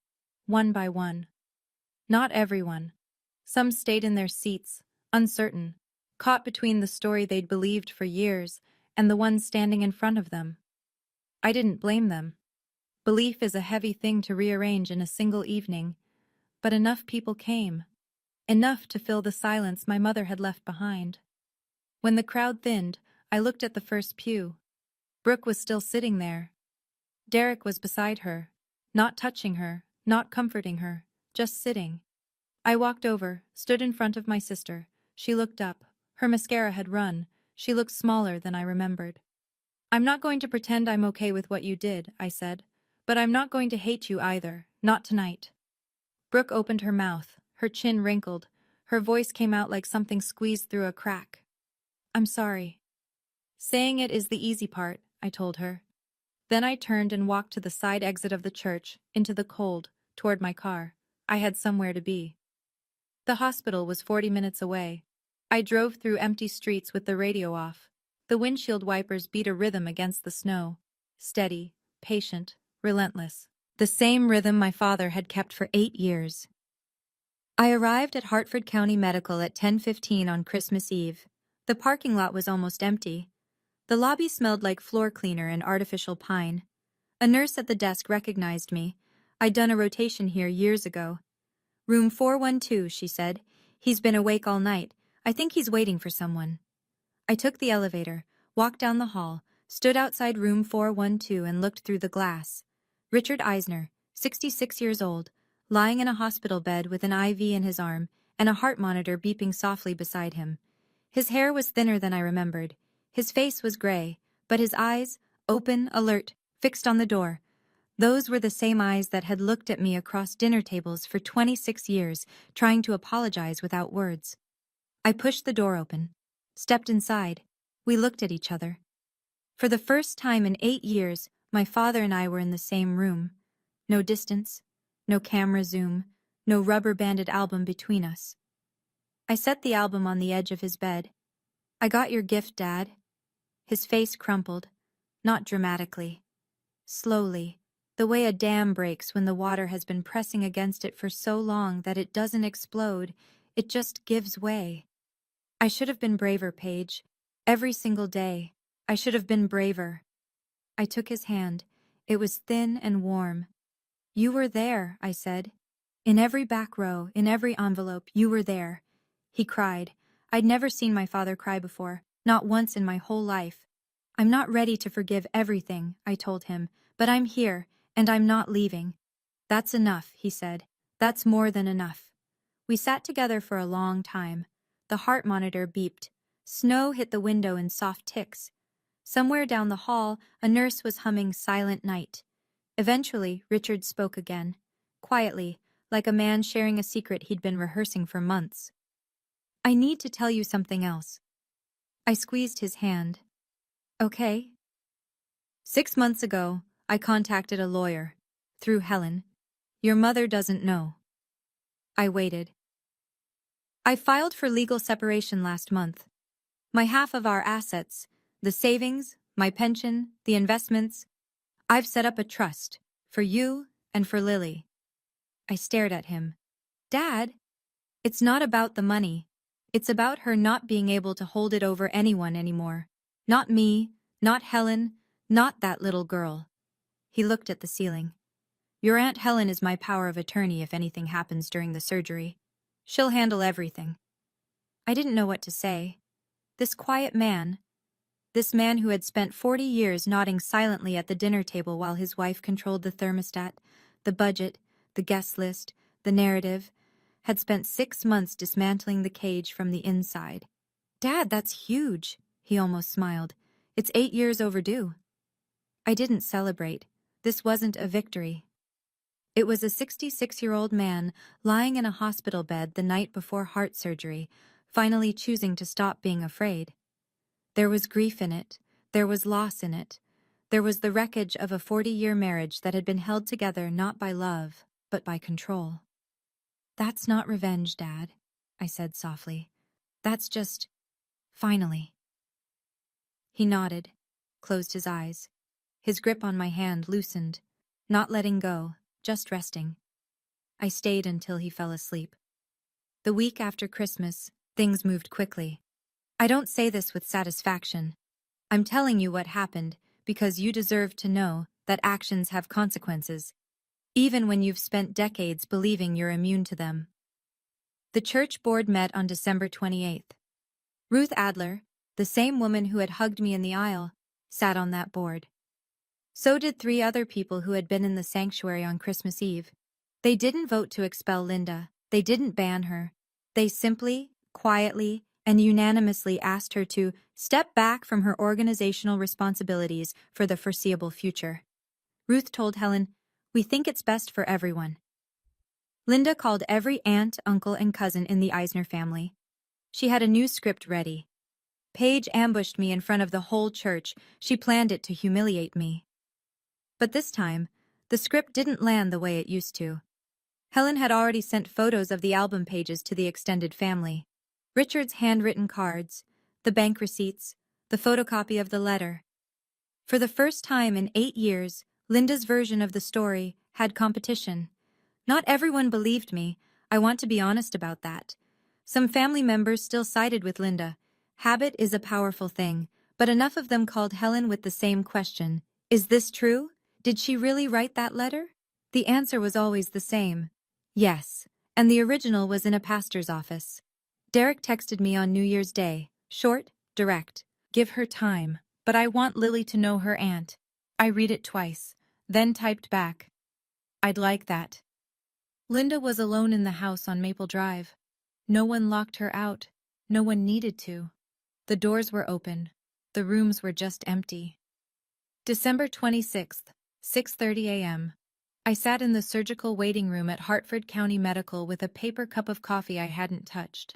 one by one. Not everyone. Some stayed in their seats, uncertain, caught between the story they'd believed for years and the one standing in front of them. I didn't blame them. Belief is a heavy thing to rearrange in a single evening, but enough people came. Enough to fill the silence my mother had left behind. When the crowd thinned, I looked at the first pew. Brooke was still sitting there. Derek was beside her, not touching her, not comforting her, just sitting. I walked over, stood in front of my sister. She looked up. Her mascara had run. She looked smaller than I remembered. "I'm not going to pretend I'm okay with what you did," I said. "But I'm not going to hate you either, not tonight." Brooke opened her mouth, her chin wrinkled. Her voice came out like something squeezed through a crack. "I'm sorry." "Saying it is the easy part," I told her. Then I turned and walked to the side exit of the church, into the cold, toward my car. I had somewhere to be. The hospital was 40 minutes away. I drove through empty streets with the radio off. The windshield wipers beat a rhythm against the snow. Steady, patient, relentless. The same rhythm my father had kept for 8 years. I arrived at Hartford County Medical at 10:15 on Christmas Eve. The parking lot was almost empty. The lobby smelled like floor cleaner and artificial pine. A nurse at the desk recognized me. I'd done a rotation here years ago. "Room 412, she said. "He's been awake all night. I think he's waiting for someone." I took the elevator, walked down the hall, stood outside room 412 and looked through the glass. Richard Eisner, 66 years old, lying in a hospital bed with an IV in his arm and a heart monitor beeping softly beside him. His hair was thinner than I remembered. His face was gray, but his eyes, open, alert, fixed on the door. Those were the same eyes that had looked at me across dinner tables for 26 years, trying to apologize without words. I pushed the door open, stepped inside. We looked at each other. For the first time in 8 years, my father and I were in the same room. No distance, no camera zoom, no rubber-banded album between us. I set the album on the edge of his bed. "I got your gift, Dad." His face crumpled, not dramatically. Slowly, the way a dam breaks when the water has been pressing against it for so long that it doesn't explode, it just gives way. I should have been braver, Paige. Every single day, I should have been braver. I took his hand. It was thin and warm. "You were there," I said. "In every back row, in every envelope, you were there." He cried. I'd never seen my father cry before, not once in my whole life. "I'm not ready to forgive everything," I told him, "but I'm here, and I'm not leaving." "That's enough," he said. "That's more than enough." We sat together for a long time. The heart monitor beeped. Snow hit the window in soft ticks. Somewhere down the hall, a nurse was humming Silent Night. Eventually, Richard spoke again, quietly, like a man sharing a secret he'd been rehearsing for months. "I need to tell you something else." I squeezed his hand. "Okay." 6 months ago, I contacted a lawyer. Through Helen. Your mother doesn't know. I waited. "I filed for legal separation last month. My half of our assets, the savings, my pension, the investments, I've set up a trust, for you and for Lily." I stared at him. "Dad, it's not about the money. It's about her not being able to hold it over anyone anymore. Not me, not Helen, not that little girl." He looked at the ceiling. "Your Aunt Helen is my power of attorney if anything happens during the surgery. She'll handle everything." I didn't know what to say. This quiet man, this man who had spent 40 years nodding silently at the dinner table while his wife controlled the thermostat, the budget, the guest list, the narrative, had spent 6 months dismantling the cage from the inside. "Dad, that's huge," He almost smiled. It's 8 years overdue. I didn't celebrate. This wasn't a victory. It was a 66-year-old man lying in a hospital bed the night before heart surgery, finally choosing to stop being afraid. There was grief in it. There was loss in it. There was the wreckage of a 40-year marriage that had been held together not by love, but by control. That's not revenge, Dad, I said softly. That's just, finally. He nodded, closed his eyes. His grip on my hand loosened, not letting go, just resting. I stayed until he fell asleep. The week after Christmas, things moved quickly. I don't say this with satisfaction. I'm telling you what happened because you deserve to know that actions have consequences, even when you've spent decades believing you're immune to them. The church board met on December 28th. Ruth Adler, the same woman who had hugged me in the aisle, sat on that board. So did 3 other people who had been in the sanctuary on Christmas Eve. They didn't vote to expel Linda. They didn't ban her. They simply, quietly, and unanimously asked her to step back from her organizational responsibilities for the foreseeable future. Ruth told Helen, "We think it's best for everyone." Linda called every aunt, uncle, and cousin in the Eisner family. She had a new script ready. Paige ambushed me in front of the whole church. She planned it to humiliate me. But this time, the script didn't land the way it used to. Helen had already sent photos of the album pages to the extended family. Richard's handwritten cards, the bank receipts, the photocopy of the letter. For the first time in 8 years, Linda's version of the story had competition. Not everyone believed me. I want to be honest about that. Some family members still sided with Linda. Habit is a powerful thing, but enough of them called Helen with the same question. Is this true? Did she really write that letter? The answer was always the same. Yes, and the original was in a pastor's office. Derek texted me on New Year's Day. Short, direct. Give her time, but I want Lily to know her aunt. I read it twice, then typed back. I'd like that. Linda was alone in the house on Maple Drive. No one locked her out. No one needed to. The doors were open. The rooms were just empty. December 26th, 6:30 a.m. I sat in the surgical waiting room at Hartford County Medical with a paper cup of coffee I hadn't touched.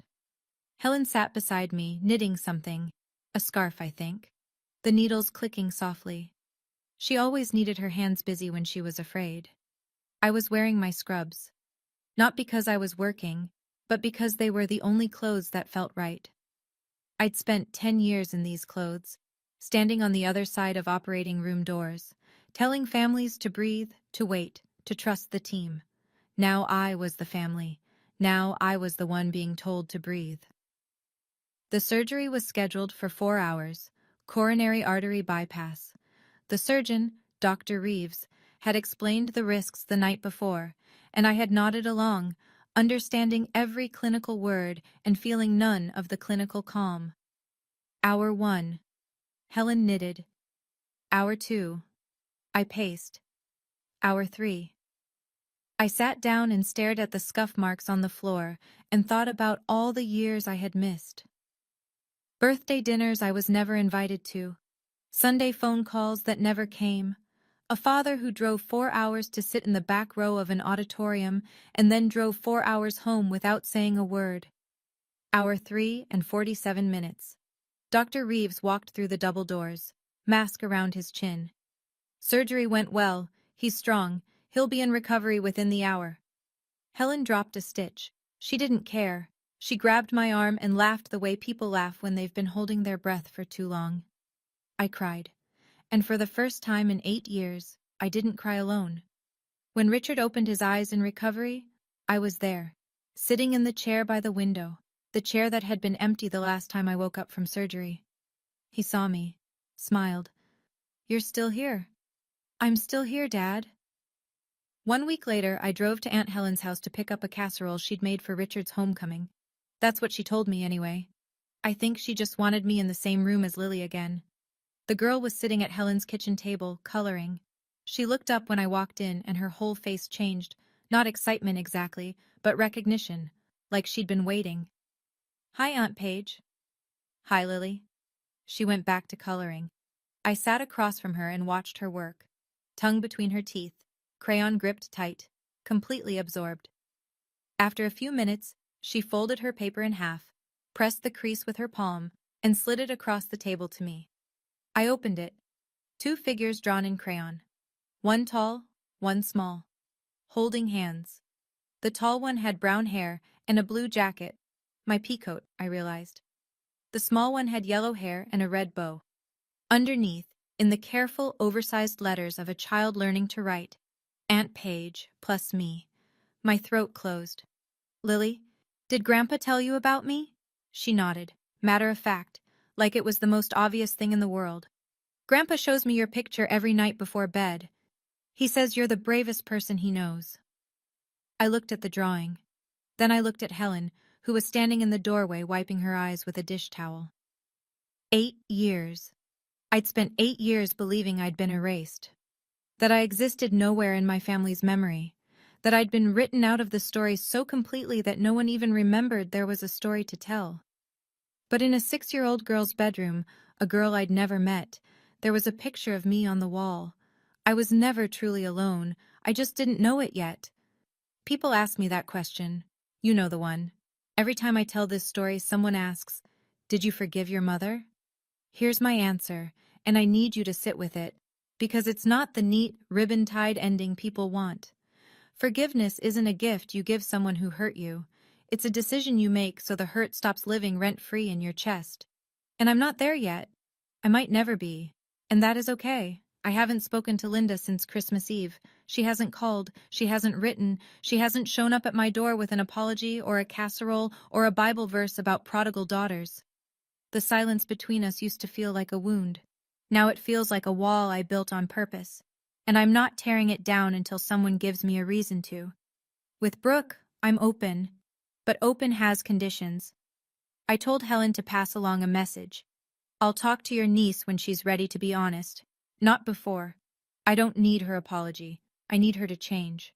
Helen sat beside me, knitting something. A scarf, I think. The needles clicking softly. She always needed her hands busy when she was afraid. I was wearing my scrubs. Not because I was working, but because they were the only clothes that felt right. I'd spent 10 years in these clothes, standing on the other side of operating room doors, telling families to breathe, to wait, to trust the team. Now I was the family. Now I was the one being told to breathe. The surgery was scheduled for 4 hours, coronary artery bypass. The surgeon, Dr. Reeves, had explained the risks the night before, and I had nodded along, understanding every clinical word and feeling none of the clinical calm. Hour 1. Helen knitted. Hour 2. I paced. Hour 3. I sat down and stared at the scuff marks on the floor and thought about all the years I had missed. Birthday dinners I was never invited to. Sunday phone calls that never came. A father who drove 4 hours to sit in the back row of an auditorium and then drove 4 hours home without saying a word. Hour 3 and 47 minutes. Dr. Reeves walked through the double doors, mask around his chin. Surgery went well. He's strong. He'll be in recovery within the hour. Helen dropped a stitch. She didn't care. She grabbed my arm and laughed the way people laugh when they've been holding their breath for too long. I cried. And for the first time in 8 years, I didn't cry alone. When Richard opened his eyes in recovery, I was there, sitting in the chair by the window, the chair that had been empty the last time I woke up from surgery. He saw me, smiled. "You're still here." "I'm still here, Dad." 1 week later, I drove to Aunt Helen's house to pick up a casserole she'd made for Richard's homecoming. That's what she told me anyway. I think she just wanted me in the same room as Lily again. The girl was sitting at Helen's kitchen table, coloring. She looked up when I walked in, and her whole face changed. Not excitement exactly, but recognition, like she'd been waiting. "Hi, Aunt Paige." "Hi, Lily." She went back to coloring. I sat across from her and watched her work, tongue between her teeth, crayon gripped tight, completely absorbed. After a few minutes, she folded her paper in half, pressed the crease with her palm, and slid it across the table to me. I opened it. Two figures drawn in crayon. One tall, one small. Holding hands. The tall one had brown hair and a blue jacket. My peacoat, I realized. The small one had yellow hair and a red bow. Underneath, in the careful, oversized letters of a child learning to write, Aunt Paige plus me. My throat closed. Lily, did Grandpa tell you about me? She nodded, matter of fact, like it was the most obvious thing in the world. Grandpa shows me your picture every night before bed. He says you're the bravest person he knows. I looked at the drawing. Then I looked at Helen, who was standing in the doorway wiping her eyes with a dish towel. 8 years. I'd spent 8 years believing I'd been erased. That I existed nowhere in my family's memory. That I'd been written out of the story so completely that no one even remembered there was a story to tell. But in a 6-year-old girl's bedroom, a girl I'd never met, there was a picture of me on the wall. I was never truly alone. I just didn't know it yet. People ask me that question. You know the one. Every time I tell this story, someone asks, "Did you forgive your mother?" Here's my answer, and I need you to sit with it, because it's not the neat, ribbon-tied ending people want. Forgiveness isn't a gift you give someone who hurt you. It's a decision you make so the hurt stops living rent-free in your chest. And I'm not there yet. I might never be. And that is okay. I haven't spoken to Linda since Christmas Eve. She hasn't called, she hasn't written, she hasn't shown up at my door with an apology or a casserole or a Bible verse about prodigal daughters. The silence between us used to feel like a wound. Now it feels like a wall I built on purpose. And I'm not tearing it down until someone gives me a reason to. With Brooke, I'm open. But open has conditions. I told Helen to pass along a message. I'll talk to your niece when she's ready to be honest. Not before. I don't need her apology. I need her to change.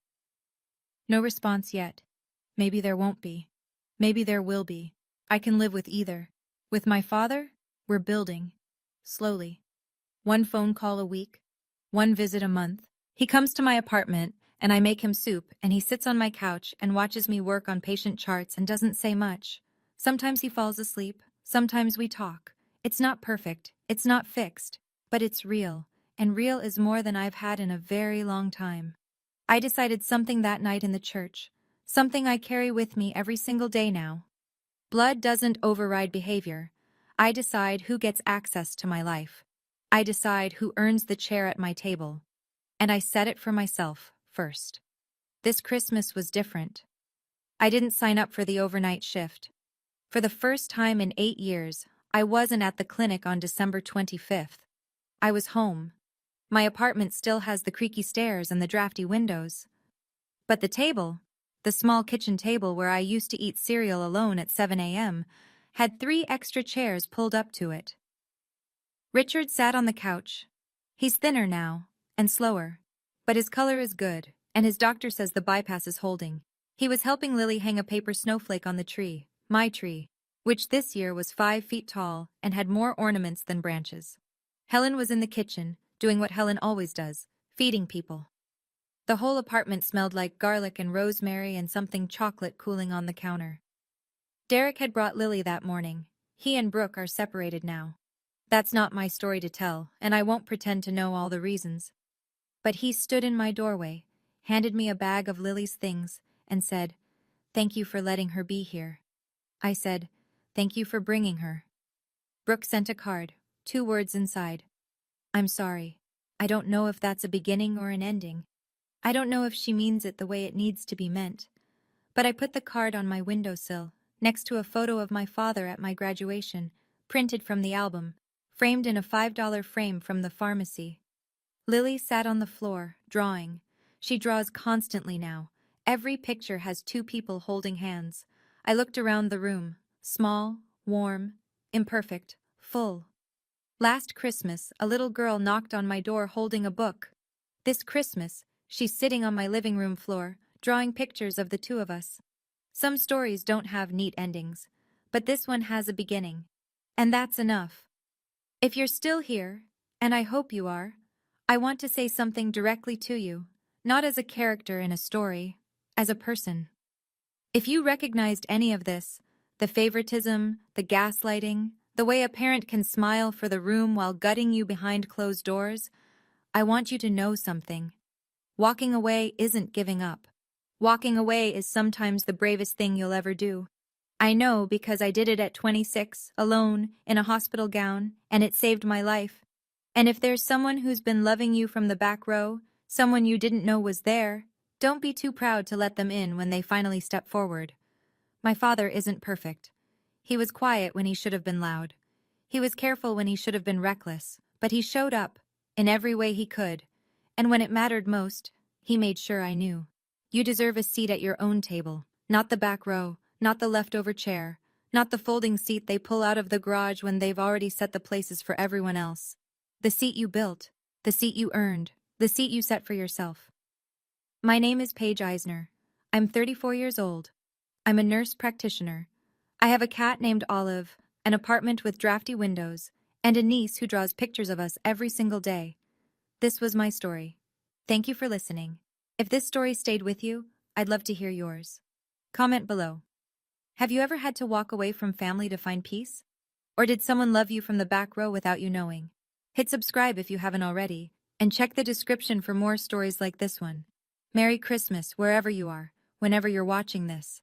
No response yet. Maybe there won't be. Maybe there will be. I can live with either. With my father, we're building. Slowly. One phone call a week. One visit a month. He comes to my apartment, and I make him soup, and he sits on my couch and watches me work on patient charts and doesn't say much. Sometimes he falls asleep. Sometimes we talk. It's not perfect. It's not fixed. But it's real. And real is more than I've had in a very long time. I decided something that night in the church. Something I carry with me every single day now. Blood doesn't override behavior. I decide who gets access to my life. I decide who earns the chair at my table. And I set it for myself first. This Christmas was different. I didn't sign up for the overnight shift. For the first time in 8 years, I wasn't at the clinic on December 25th. I was home. My apartment still has the creaky stairs and the drafty windows. But the table, the small kitchen table where I used to eat cereal alone at 7 a.m., had 3 extra chairs pulled up to it. Richard sat on the couch. He's thinner now, and slower. But his color is good, and his doctor says the bypass is holding. He was helping Lily hang a paper snowflake on the tree, my tree, which this year was 5 feet tall and had more ornaments than branches. Helen was in the kitchen, doing what Helen always does, feeding people. The whole apartment smelled like garlic and rosemary and something chocolate cooling on the counter. Derek had brought Lily that morning. He and Brooke are separated now. That's not my story to tell, and I won't pretend to know all the reasons. But he stood in my doorway, handed me a bag of Lily's things, and said, "Thank you for letting her be here." I said, "Thank you for bringing her." Brooke sent a card, 2 words inside. "I'm sorry. I don't know if that's a beginning or an ending. I don't know if she means it the way it needs to be meant. But I put the card on my windowsill, next to a photo of my father at my graduation, printed from the album, framed in a $5 frame from the pharmacy. Lily sat on the floor, drawing. She draws constantly now. Every picture has 2 people holding hands. I looked around the room, small, warm, imperfect, full. Last Christmas, a little girl knocked on my door holding a book. This Christmas, she's sitting on my living room floor, drawing pictures of the 2 of us. Some stories don't have neat endings, but this one has a beginning. And that's enough. If you're still here, and I hope you are, I want to say something directly to you, not as a character in a story, as a person. If you recognized any of this, the favoritism, the gaslighting, the way a parent can smile for the room while gutting you behind closed doors, I want you to know something. Walking away isn't giving up. Walking away is sometimes the bravest thing you'll ever do. I know because I did it at 26, alone, in a hospital gown, and it saved my life. And if there's someone who's been loving you from the back row, someone you didn't know was there, don't be too proud to let them in when they finally step forward. My father isn't perfect. He was quiet when he should have been loud. He was careful when he should have been reckless, but he showed up, in every way he could, and when it mattered most, he made sure I knew. You deserve a seat at your own table, not the back row, not the leftover chair, not the folding seat they pull out of the garage when they've already set the places for everyone else. The seat you built, the seat you earned, the seat you set for yourself. My name is Paige Eisner. I'm 34 years old. I'm a nurse practitioner. I have a cat named Olive, an apartment with drafty windows, and a niece who draws pictures of us every single day. This was my story. Thank you for listening. If this story stayed with you, I'd love to hear yours. Comment below. Have you ever had to walk away from family to find peace? Or did someone love you from the back row without you knowing? Hit subscribe if you haven't already, and check the description for more stories like this one. Merry Christmas, wherever you are, whenever you're watching this.